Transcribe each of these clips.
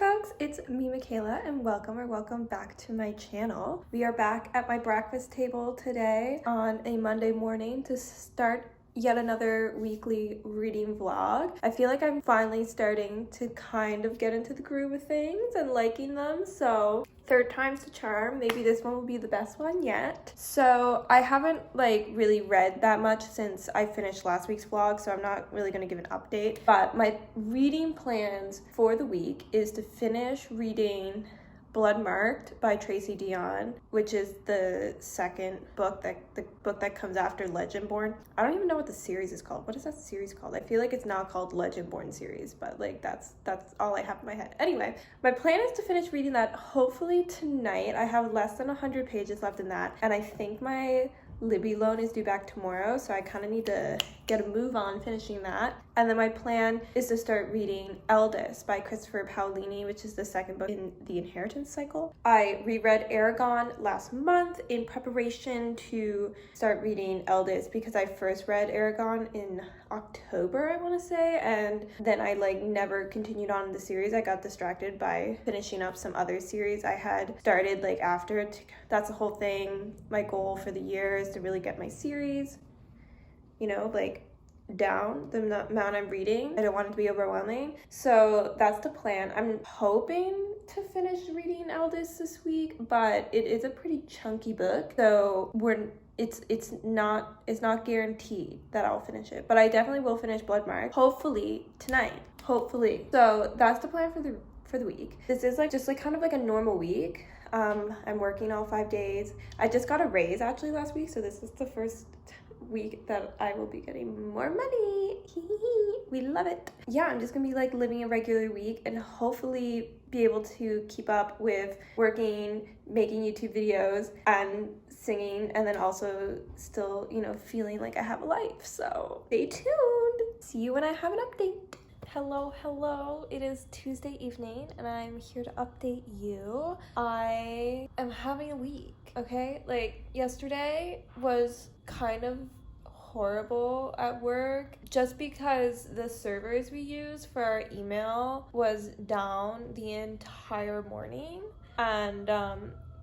folks, it's me, Michaela, and welcome back to my channel. We are back at my breakfast table today on a Monday morning to start yet another weekly reading vlog. I feel like I'm finally starting to kind of get into the groove of things and liking them, so third time's the charm. Maybe this one will be the best one yet. So I haven't really read that much since I finished last week's vlog, so I'm not really going to give an update. But my reading plans for the week is to finish reading Bloodmarked by Tracy Deonn, which is the second book that comes after Legendborn. I don't even know what the series is called. What is that series called? I feel like it's not called Legendborn series, but that's all I have in my head. Anyway, my plan is to finish reading that hopefully tonight. I have less than 100 pages left in that, and I think my Libby loan is due back tomorrow, so I kind of need to get a move on finishing that. And then my plan is to start reading Eldest by Christopher Paolini, which is the second book in the Inheritance cycle. I reread Aragon last month in preparation to start reading Eldest because I first read Aragon in October, I want to say, and then I never continued on in the series. I got distracted by finishing up some other series I had started after. That's the whole thing. My goal for the year is to really get my series, down the amount I'm reading. I don't want it to be overwhelming. So that's the plan. I'm hoping to finish reading Eldest this week, but it is a pretty chunky book. So it's not guaranteed that I'll finish it, but I definitely will finish Bloodmarked, hopefully tonight. Hopefully. So that's the plan for the week. This is just kind of like a normal week. I'm working all 5 days. I just got a raise actually last week, so this is the first week that I will be getting more money. We love it. Yeah, I'm just gonna be living a regular week and hopefully be able to keep up with working, making YouTube videos, and singing, and then also still, feeling like I have a life. So stay tuned. See you when I have an update. Hello, it is Tuesday evening and I'm here to update you. I am having a week, okay? Yesterday was kind of horrible at work just because the servers we use for our email was down the entire morning, and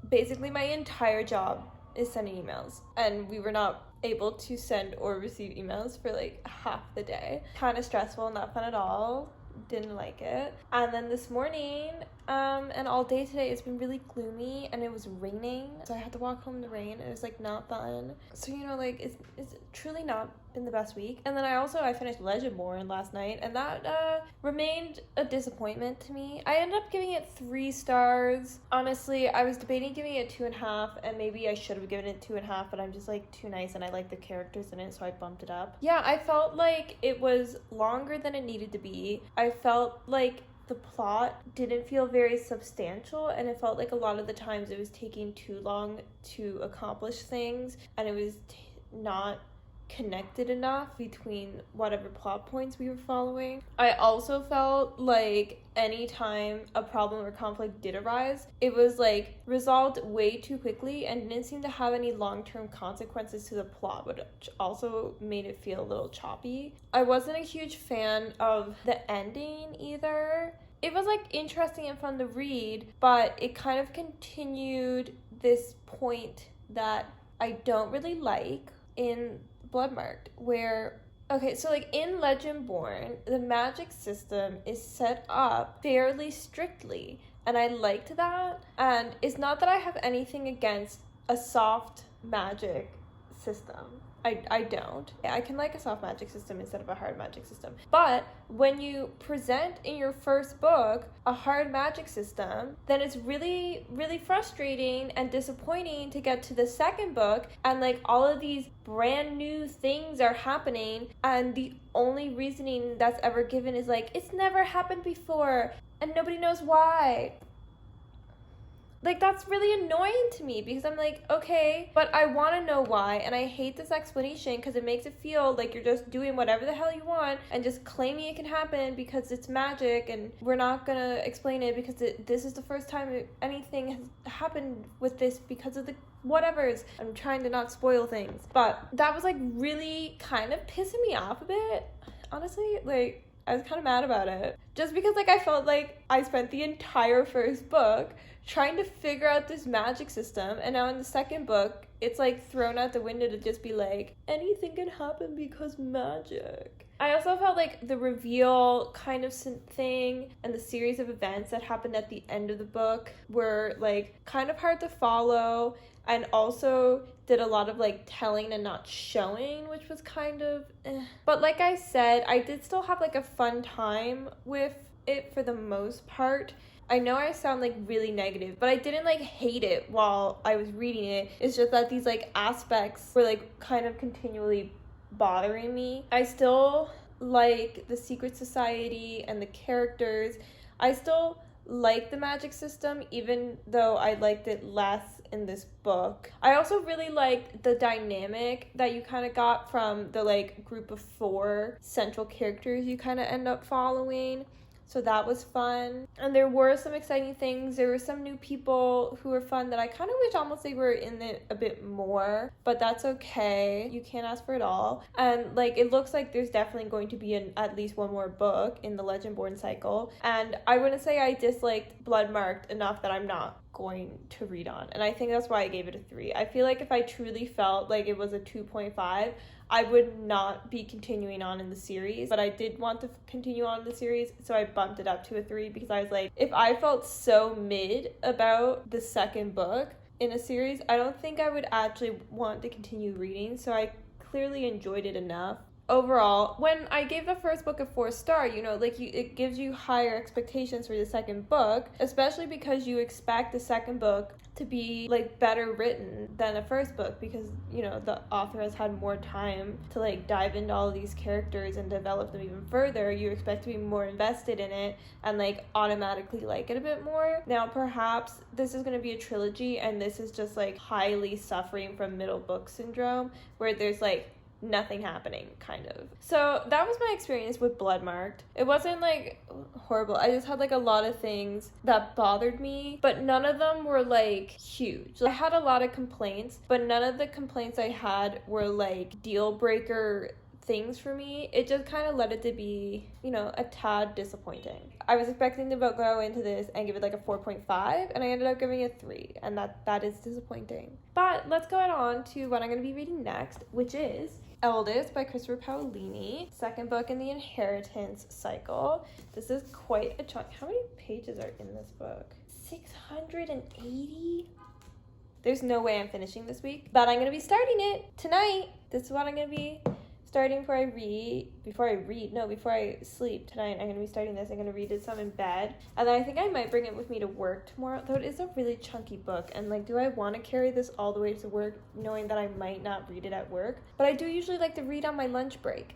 basically my entire job is sending emails, and we were not able to send or receive emails for half the day. Kind of stressful, not fun at all. Didn't like it. And then this morning and all day today it's been really gloomy and it was raining, so I had to walk home in the rain. It was not fun. So it's truly not been the best week. And then I finished Legendborn last night, and that remained a disappointment to me. I ended up giving it 3 stars. Honestly, I was debating giving it 2.5, and maybe I should have given it 2.5, but I'm just too nice and I like the characters in it, so I bumped it up. Yeah, I felt like it was longer than it needed to be. I felt like the plot didn't feel very substantial, and it felt like a lot of the times it was taking too long to accomplish things, and it was not connected enough between whatever plot points we were following. I also felt like anytime a problem or conflict did arise, it was resolved way too quickly and didn't seem to have any long-term consequences to the plot, which also made it feel a little choppy. I wasn't a huge fan of the ending either. It was interesting and fun to read, but it kind of continued this point that I don't really like in Bloodmarked, where in Legendborn, the magic system is set up fairly strictly, and I liked that. And it's not that I have anything against a soft magic system. I don't. I can like a soft magic system instead of a hard magic system. But when you present in your first book a hard magic system, then it's really, really frustrating and disappointing to get to the second book and all of these brand new things are happening, and the only reasoning that's ever given is it's never happened before and nobody knows why. That's really annoying to me because I'm okay, but I want to know why, and I hate this explanation because it makes it feel like you're just doing whatever the hell you want and just claiming it can happen because it's magic, and we're not gonna explain it because this is the first time anything has happened with this because of the whatevers. I'm trying to not spoil things, but that was really kind of pissing me off a bit, honestly. I was kind of mad about it. Just because, like, I felt like I spent the entire first book trying to figure out this magic system, and now in the second book, it's, like, thrown out the window to just be like, anything can happen because magic. I also felt like the reveal kind of thing and the series of events that happened at the end of the book were, like, kind of hard to follow, and also did a lot of, like, telling and not showing, which was kind of But like I said, I did still have, like, a fun time with it for the most part. I know I sound, like, really negative, but I didn't, like, hate it while I was reading it. It's just that these, like, aspects were, like, kind of continually bothering me. I still like the secret society and the characters. I still like the magic system, even though I liked it less in this book. I also really liked the dynamic that you kind of got from the, like, group of 4 central characters you kind of end up following. So that was fun. And there were some exciting things. There were some new people who were fun that I kind of wish almost they were in it a bit more. But that's okay. You can't ask for it all. And, like, it looks like there's definitely going to be at least one more book in the Legendborn cycle. And I wouldn't say I disliked Bloodmarked enough that I'm not going to read on. And I think that's why I gave it a 3. I feel like if I truly felt like it was a 2.5, I would not be continuing on in the series, but I did want to continue on in the series, so I bumped it up to a 3 because I was like, if I felt so mid about the second book in a series, I don't think I would actually want to continue reading, so I clearly enjoyed it enough. Overall, when I gave the first book a 4-star, you know, like, it gives you higher expectations for the second book, especially because you expect the second book to be, like, better written than the first book because, you know, the author has had more time to, like, dive into all of these characters and develop them even further. You expect to be more invested in it and, like, automatically like it a bit more. Now, perhaps this is going to be a trilogy and this is just, like, highly suffering from middle book syndrome where there's, like, nothing happening, kind of. So that was my experience with Bloodmarked. It wasn't, like, horrible. I just had, like, a lot of things that bothered me, but none of them were, like, huge. I had a lot of complaints, but none of the complaints I had were, like, deal breaker things for me. It just kind of led it to be, you know, a tad disappointing. I was expecting to go into this and give it, like, a 4.5, and I ended up giving it a 3, and that is disappointing. But let's go on to what I'm going to be reading next, which is Eldest by Christopher Paolini, second book in the Inheritance cycle. This is quite a chunk. How many pages are in this book? 680? There's no way I'm finishing this week, but I'm going to be starting it tonight. This is what I'm going to be starting before I sleep tonight. I'm going to be starting this. I'm going to read it some in bed. And then I think I might bring it with me to work tomorrow. Though it is a really chunky book. And, like, do I want to carry this all the way to work knowing that I might not read it at work? But I do usually like to read on my lunch break.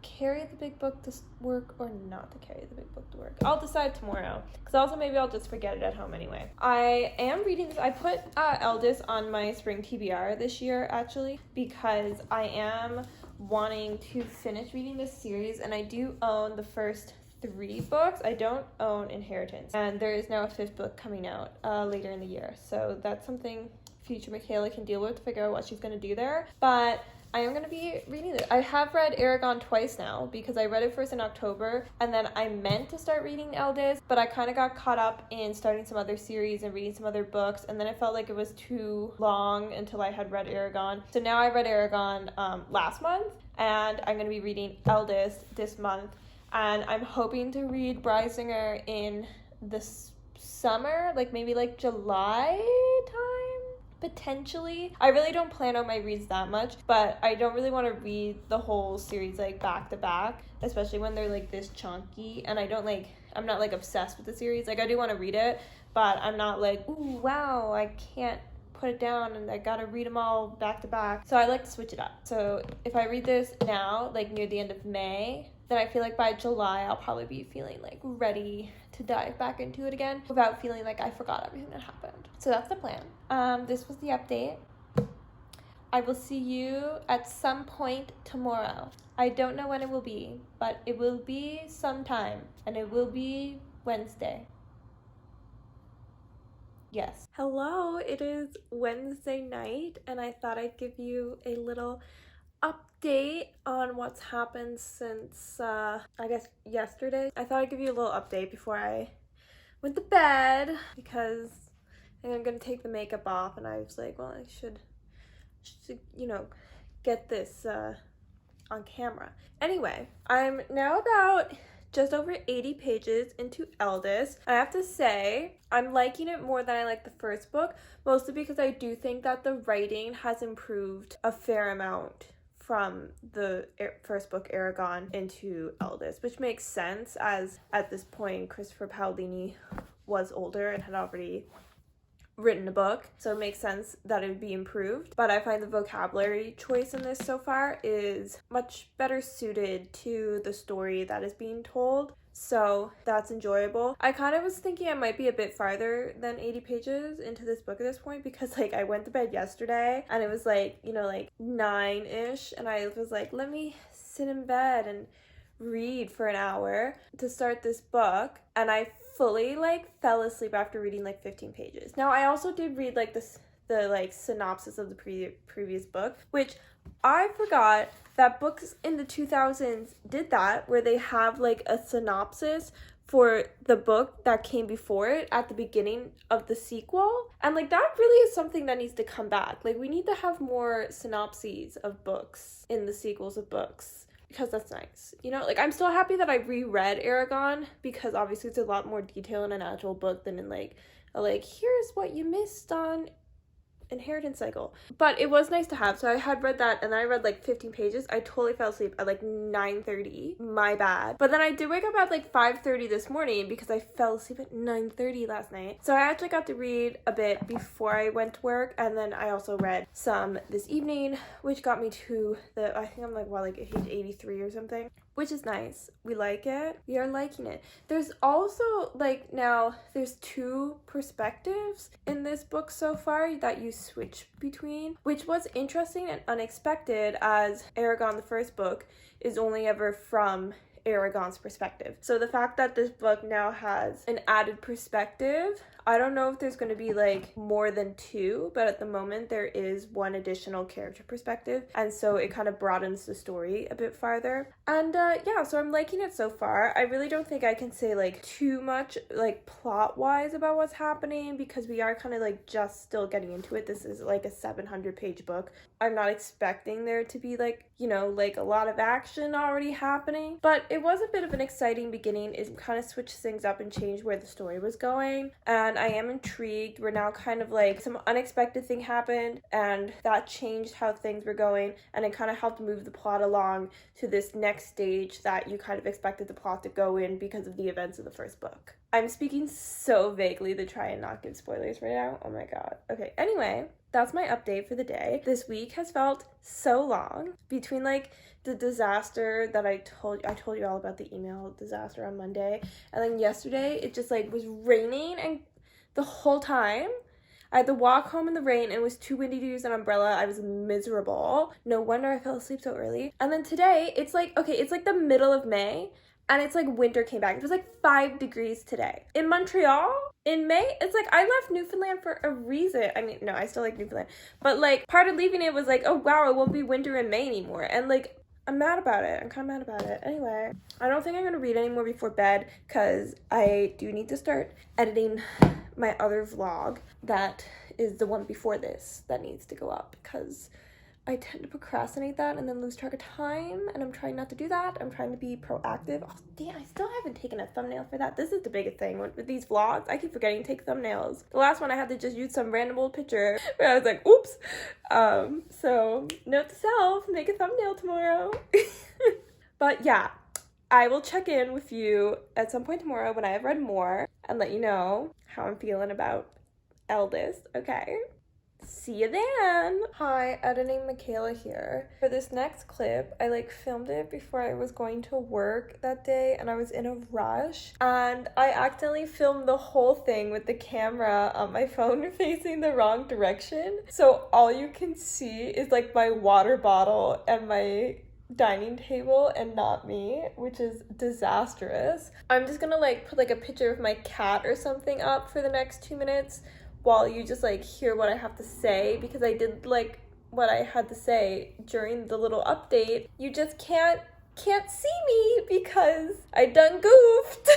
Carry the big book to work or not to carry the big book to work? I'll decide tomorrow. Because also maybe I'll just forget it at home anyway. I am reading this. I put Eldest on my spring TBR this year, actually, because I am wanting to finish reading this series, and I do own the first 3 books. I don't own Inheritance, and there is now a 5th book coming out later in the year, so that's something future Michaela can deal with to figure out what she's going to do there. But I am going to be reading it. I have read Eragon twice now because I read it first in October, and then I meant to start reading Eldest, but I kind of got caught up in starting some other series and reading some other books, and then I felt like it was too long until I had read Eragon. So now I read Eragon last month, and I'm going to be reading Eldest this month, and I'm hoping to read Brisinger in the summer, like maybe like July time? Potentially. I really don't plan on my reads that much, but I don't really want to read the whole series, like, back to back, especially when they're, like, this chunky, and I'm not, like, obsessed with the series. Like, I do want to read it, but I'm not like, ooh, wow, I can't put it down and I gotta read them all back to back. So I like to switch it up. So if I read this now, like, near the end of May, then I feel like by July I'll probably be feeling, like, ready to dive back into it again without feeling like I forgot everything that happened. So that's the plan. This was the update. I will see you at some point tomorrow. I don't know when it will be, but it will be sometime, and it will be Wednesday. Yes. Hello, it is Wednesday night, and I thought I'd give you a little update on what's happened since, I guess yesterday. I thought I'd give you a little update before I went to bed because I'm gonna take the makeup off, and I was like, well, I should get this on camera. Anyway, I'm now about just over 80 pages into Eldest. I have to say, I'm liking it more than I like the first book, mostly because I do think that the writing has improved a fair amount from the first book, Aragon, into Eldest, which makes sense as at this point Christopher Paolini was older and had already written a book, so it makes sense that it would be improved. But I find the vocabulary choice in this so far is much better suited to the story that is being told, so that's enjoyable. I kind of was thinking I might be a bit farther than 80 pages into this book at this point, because like I went to bed yesterday and it was like, like 9-ish, and I was like, let me sit in bed and read for an hour to start this book, and I fully fell asleep after reading 15 pages. Now I also did read the synopsis of the previous book, which I forgot that books in the 2000s did that, where they have a synopsis for the book that came before it at the beginning of the sequel, and that really is something that needs to come back. We need to have more synopses of books in the sequels of books, because that's nice. I'm still happy that I reread Aragon, because obviously it's a lot more detail in an actual book than in here's what you missed on Inheritance Cycle. But it was nice to have. So I had read that, and then I read 15 pages. I totally fell asleep at 9:30. My bad. But then I did wake up at 5:30 this morning because I fell asleep at 9:30 last night. So I actually got to read a bit before I went to work, and then I also read some this evening, which got me to I think I'm page 83 or something, which is nice. We like it. We are liking it. There's also now there's two perspectives in this book so far that you switch between, which was interesting and unexpected, as Aragon, the first book, is only ever from Aragon's perspective. So the fact that this book now has an added perspective, I don't know if there's going to be more than two, but at the moment there is one additional character perspective, and so it kind of broadens the story a bit farther. And yeah, so I'm liking it so far. I really don't think I can say too much plot wise about what's happening, because we are kind of just still getting into it. This is a 700-page book. I'm not expecting there to be a lot of action already happening, but it was a bit of an exciting beginning. It kind of switched things up and changed where the story was going, and I am intrigued. We're now kind of some unexpected thing happened, and that changed how things were going, and it kind of helped move the plot along to this next stage that you kind of expected the plot to go in because of the events of the first book. I'm speaking so vaguely to try and not give spoilers right now. Oh my god. Okay, anyway, that's my update for the day. This week has felt so long between the disaster that I told you all about, the email disaster on Monday, and then yesterday it just was raining, and the whole time I had to walk home in the rain, and it was too windy to use an umbrella. I was miserable. No wonder I fell asleep so early. And then today it's it's the middle of May, and it's winter came back. It was 5 degrees today. In Montreal, in May, it's I left Newfoundland for a reason. I mean, no, I still like Newfoundland. But part of leaving it was oh wow, it won't be winter in May anymore. And I'm mad about it. I'm kind of mad about it. Anyway, I don't think I'm going to read anymore before bed, because I do need to start editing my other vlog. That is the one before this that needs to go up, because I tend to procrastinate that and then lose track of time, and I'm trying not to do that. I'm trying to be proactive. Oh, damn, I still haven't taken a thumbnail for that. This is the biggest thing with these vlogs. I keep forgetting to take thumbnails. The last one I had to just use some random old picture where I was oops. So note to self, make a thumbnail tomorrow. But yeah, I will check in with you at some point tomorrow when I have read more and let you know how I'm feeling about Eldest, okay? See you then. Hi, editing Michaela here. For this next clip, I filmed it before I was going to work that day, and I was in a rush, and I accidentally filmed the whole thing with the camera on my phone facing the wrong direction. So all you can see is my water bottle and my dining table and not me, which is disastrous. I'm just gonna put a picture of my cat or something up for the next 2 minutes while you just hear what I have to say, because I did what I had to say during the little update. You just can't see me because I done goofed.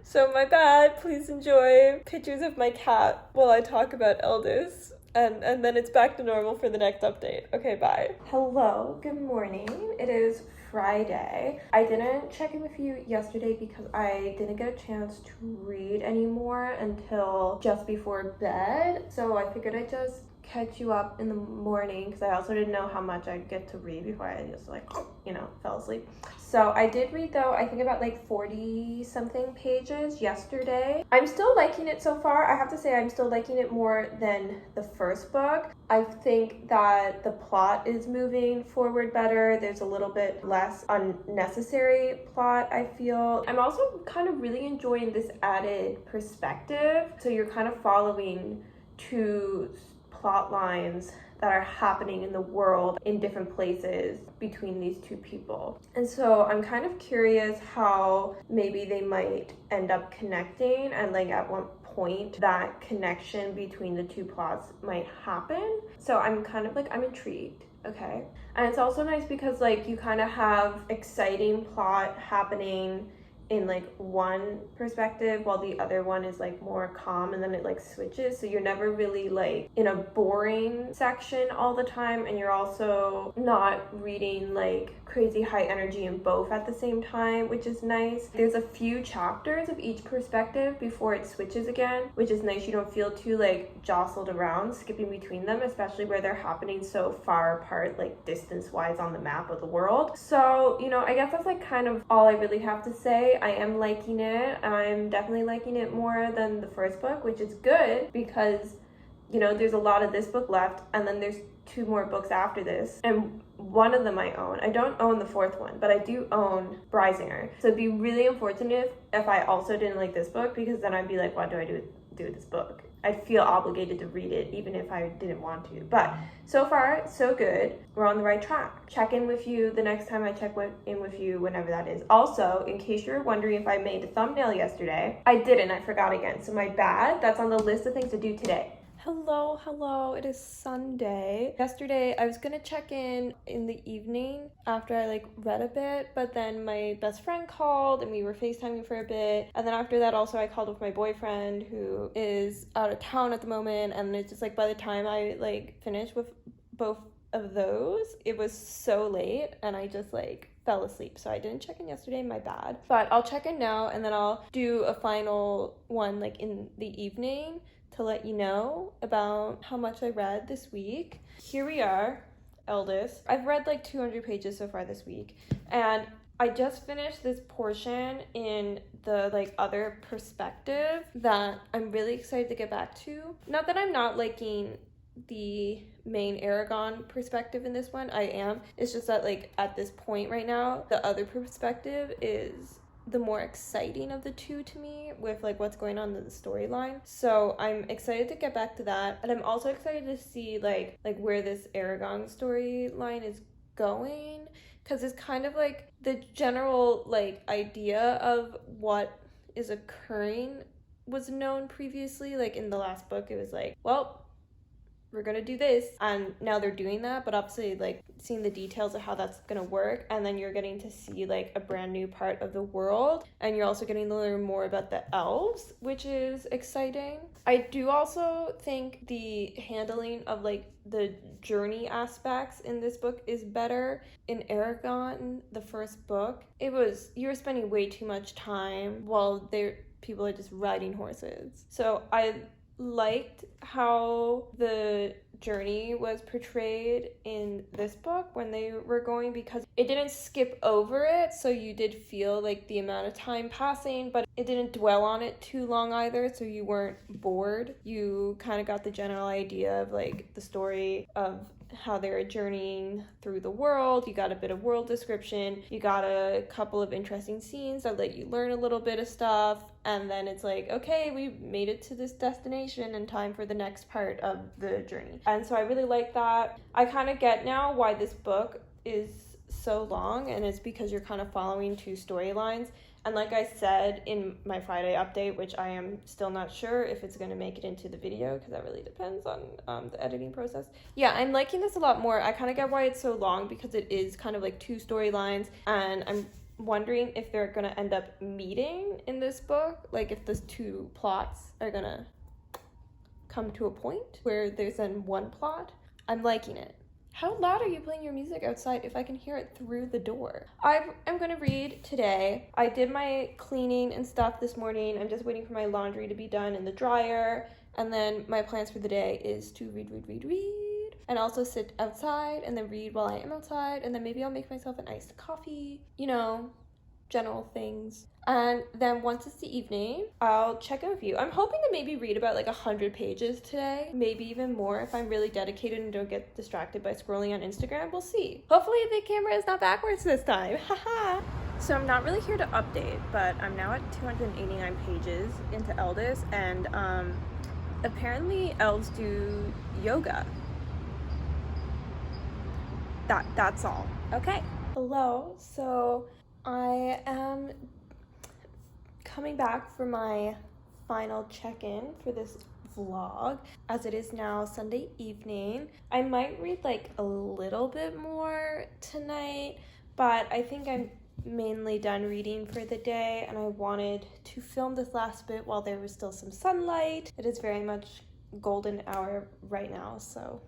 So my bad. Please enjoy pictures of my cat while I talk about Eldest. And then it's back to normal for the next update. Okay, bye. Hello, good morning. It is Friday. I didn't check in with you yesterday because I didn't get a chance to read anymore until just before bed. So I figured I'd just catch you up in the morning because I also didn't know how much I'd get to read before I just fell asleep. So I did read though, I think about 40 something pages yesterday. I'm still liking it so far. I have to say I'm still liking it more than the first book. I think that the plot is moving forward better. There's a little bit less unnecessary plot, I feel. I'm also kind of really enjoying this added perspective. So you're kind of following two plot lines that are happening in the world in different places between these two people. And so I'm kind of curious how maybe they might end up connecting and at what point that connection between the two plots might happen. So I'm kind of I'm intrigued. Okay. And it's also nice because you kind of have exciting plot happening in one perspective while the other one is more calm, and then it switches, so you're never really in a boring section all the time, and you're also not reading crazy high energy in both at the same time, which is nice. There's a few chapters of each perspective before it switches again, which is nice. You don't feel too jostled around skipping between them, especially where they're happening so far apart distance wise on the map of the world. So I guess that's kind of all I really have to say. I am liking it. I'm definitely liking it more than the first book, which is good because there's a lot of this book left, and then there's 2 more books after this, and one of them I own. I don't own the 4th one, but I do own Brisinger. So it'd be really unfortunate if I also didn't like this book, because then I'd be what do I do with this book? I'd feel obligated to read it even if I didn't want to. But so far, so good. We're on the right track. Check in with you the next time I check in with you, whenever that is. Also, in case you're wondering if I made a thumbnail yesterday, I didn't. I forgot again. So my bad. That's on the list of things to do today. Hello, it is Sunday. Yesterday, I was gonna check in the evening after I read a bit, but then my best friend called and we were FaceTiming for a bit. And then after that also I called with my boyfriend, who is out of town at the moment, and it's just by the time I finished with both of those, it was so late and I just fell asleep. So I didn't check in yesterday, my bad. But I'll check in now, and then I'll do a final one in the evening to let you know about how much I read this week. Here we are, Eldest. I've read 200 pages so far this week, and I just finished this portion in the other perspective that I'm really excited to get back to. Not that I'm not liking the main Aragon perspective in this one, I am. It's just that at this point right now, the other perspective is the more exciting of the two to me, with what's going on in the storyline. So I'm excited to get back to that, and I'm also excited to see where this Aragon storyline is going, because it's kind of the general idea of what is occurring was known previously. In the last book, it was well, we're gonna do this, and now they're doing that, but obviously seeing the details of how that's gonna work, and then you're getting to see a brand new part of the world, and you're also getting to learn more about the elves, which is exciting. I do also think the handling of the journey aspects in this book is better. In Aragon, the first book, you were spending way too much time while people are just riding horses. So I liked how the journey was portrayed in this book when they were going, because it didn't skip over it, so you did feel the amount of time passing, but it didn't dwell on it too long either, so you weren't bored. You kind of got the general idea of the story of how they're journeying through the world. You got a bit of world description, you got a couple of interesting scenes that let you learn a little bit of stuff, and then it's okay, we made it to this destination and time for the next part of the journey. And so I really like that. I kind of get now why this book is so long, and it's because you're kind of following 2 storylines, And like I said in my Friday update, which I am still not sure if it's going to make it into the video because that really depends on the editing process. Yeah, I'm liking this a lot more. I kind of get why it's so long because it is kind of like 2 storylines, and I'm wondering if they're going to end up meeting in this book, like if those 2 plots are going to come to a point where there's then one plot. I'm liking it. How loud are you playing your music outside if I can hear it through the door? I am going to read today. I did my cleaning and stuff this morning. I'm just waiting for my laundry to be done in the dryer. And then my plans for the day is to read. And also sit outside and then read while I am outside. And then maybe I'll make myself an iced coffee. You know, general things. And then once it's the evening, I'll check in with you. I'm hoping to maybe read about like 100 pages today, maybe even more if I'm really dedicated and don't get distracted by scrolling on Instagram. We'll see. Hopefully the camera is not backwards this time. Haha. So I'm not really here to update, but I'm now at 289 pages into Eldest, and apparently elves do yoga. That's all. Okay. Hello. So I am coming back for my final check-in for this vlog, as it is now Sunday evening. I might read like a little bit more tonight, but I think I'm mainly done reading for the day, and I wanted to film this last bit while there was still some sunlight. It is very much golden hour right now, so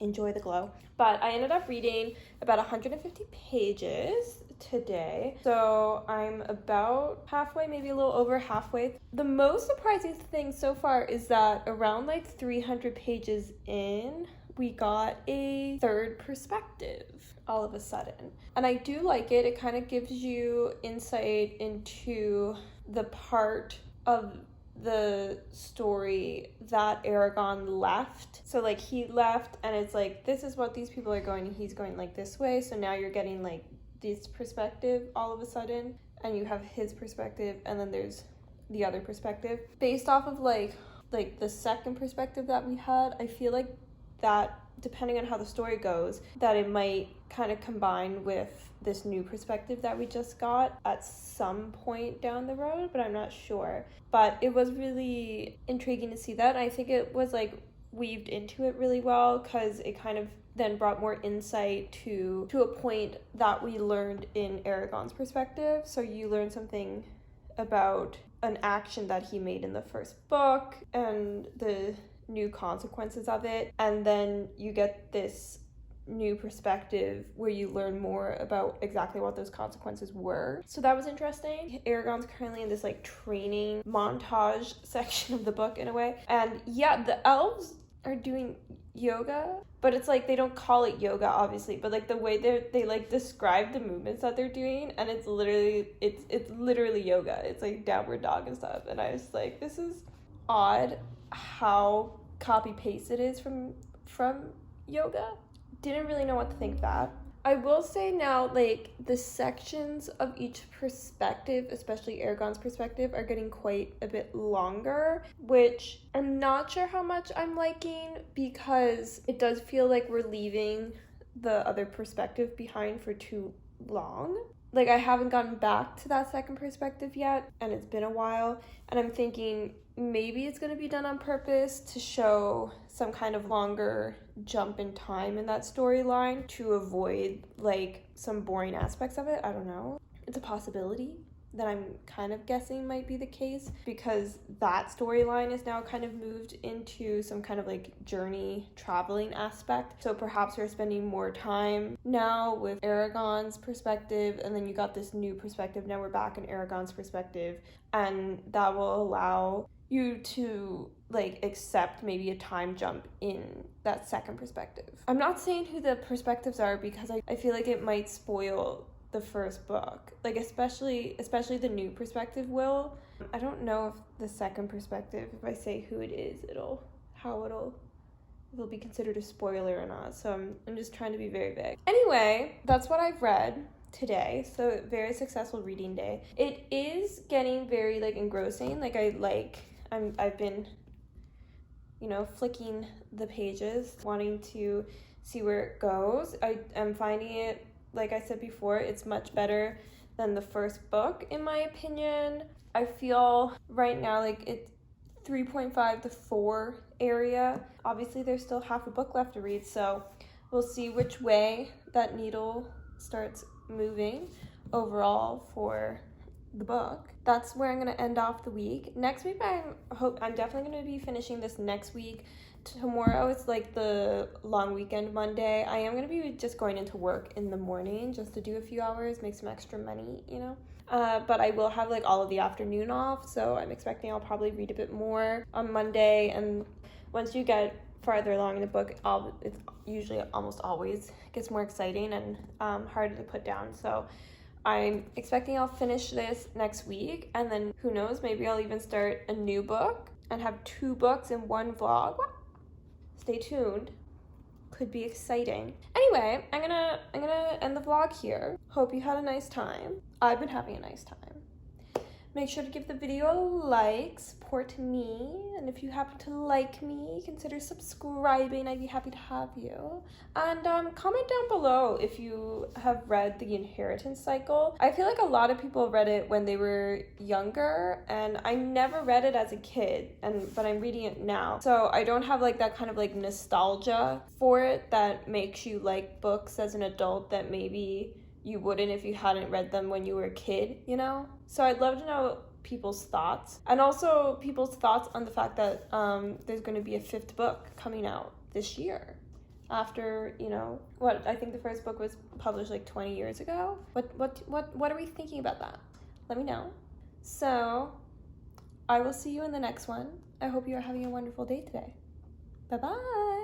enjoy the glow. But I ended up reading about 150 pages today, so I'm about halfway, maybe a little over halfway. The most surprising thing so far is that around like 300 pages in, we got a third perspective all of a sudden, and I do like it. It kind of gives you insight into the part of the story that Aragon left. So like he left, and it's like, this is what these people are going, and he's going like this way, so now you're getting like this perspective all of a sudden, and you have his perspective, and then there's the other perspective based off of like the second perspective that we had. I feel like that, depending on how the story goes, that it might kind of combine with this new perspective that we just got at some point down the road, but I'm not sure. But it was really intriguing to see that. I think it was like weaved into it really well, because it kind of then brought more insight to a point that we learned in Aragon's perspective. So you learn something about an action that he made in the first book and the new consequences of it, and then you get this new perspective where you learn more about exactly what those consequences were. So that was interesting. Aragon's currently in this like training montage section of the book in a way, and yeah, the elves are doing yoga, but it's like they don't call it yoga obviously, but like the way they like describe the movements that they're doing, and it's literally yoga. It's like downward dog and stuff, and I was like, this is odd how copy paste it is from yoga. Didn't really know what to think of that. I will say now, like, the sections of each perspective, especially Aragon's perspective, are getting quite a bit longer, which I'm not sure how much I'm liking, because it does feel like we're leaving the other perspective behind for too long. Like, I haven't gotten back to that second perspective yet, and it's been a while, and I'm thinking maybe it's going to be done on purpose to show some kind of longer jump in time in that storyline to avoid like some boring aspects of it. I don't know. It's a possibility that I'm kind of guessing might be the case, because that storyline is now kind of moved into some kind of like journey traveling aspect. So perhaps we're spending more time now with Aragon's perspective, and then you got this new perspective. Now we're back in Aragon's perspective, and that will allow you to like accept maybe a time jump in that second perspective. I'm not saying who the perspectives are, because I feel like it might spoil the first book, like especially the new perspective will. I don't know if the second perspective, if I say who it is, it'll be considered a spoiler or not. So I'm just trying to be very vague. Anyway, that's what I've read today. So very successful reading day. It is getting very like engrossing. I've been, flicking the pages, wanting to see where it goes. I'm finding it, like I said before, it's much better than the first book, in my opinion. I feel right now like it's 3.5 to 4 area. Obviously, there's still half a book left to read, so we'll see which way that needle starts moving overall for the book. That's where I'm gonna end off the week. Next week, I'm definitely gonna be finishing this next week. Tomorrow it's like the long weekend Monday. I am gonna be just going into work in the morning just to do a few hours, make some extra money, you know. But I will have like all of the afternoon off, so I'm expecting I'll probably read a bit more on Monday. And once you get farther along in the book, it's usually almost always gets more exciting and harder to put down. So I'm expecting I'll finish this next week, and then who knows, maybe I'll even start a new book and have 2 books in one vlog. Stay tuned. Could be exciting. Anyway, I'm gonna end the vlog here. Hope you had a nice time. I've been having a nice time. Make sure to give the video a like, support me, and if you happen to like me, consider subscribing. I'd be happy to have you. And comment down below if you have read The Inheritance Cycle. I feel like a lot of people read it when they were younger, and I never read it as a kid, but I'm reading it now. So I don't have like that kind of like nostalgia for it that makes you like books as an adult that maybe you wouldn't if you hadn't read them when you were a kid, you know? So I'd love to know people's thoughts, and also people's thoughts on the fact that there's going to be a 5th book coming out this year after, you know, what I think the first book was published like 20 years ago. What are we thinking about that? Let me know. So I will see you in the next one. I hope you are having a wonderful day today. Bye-bye.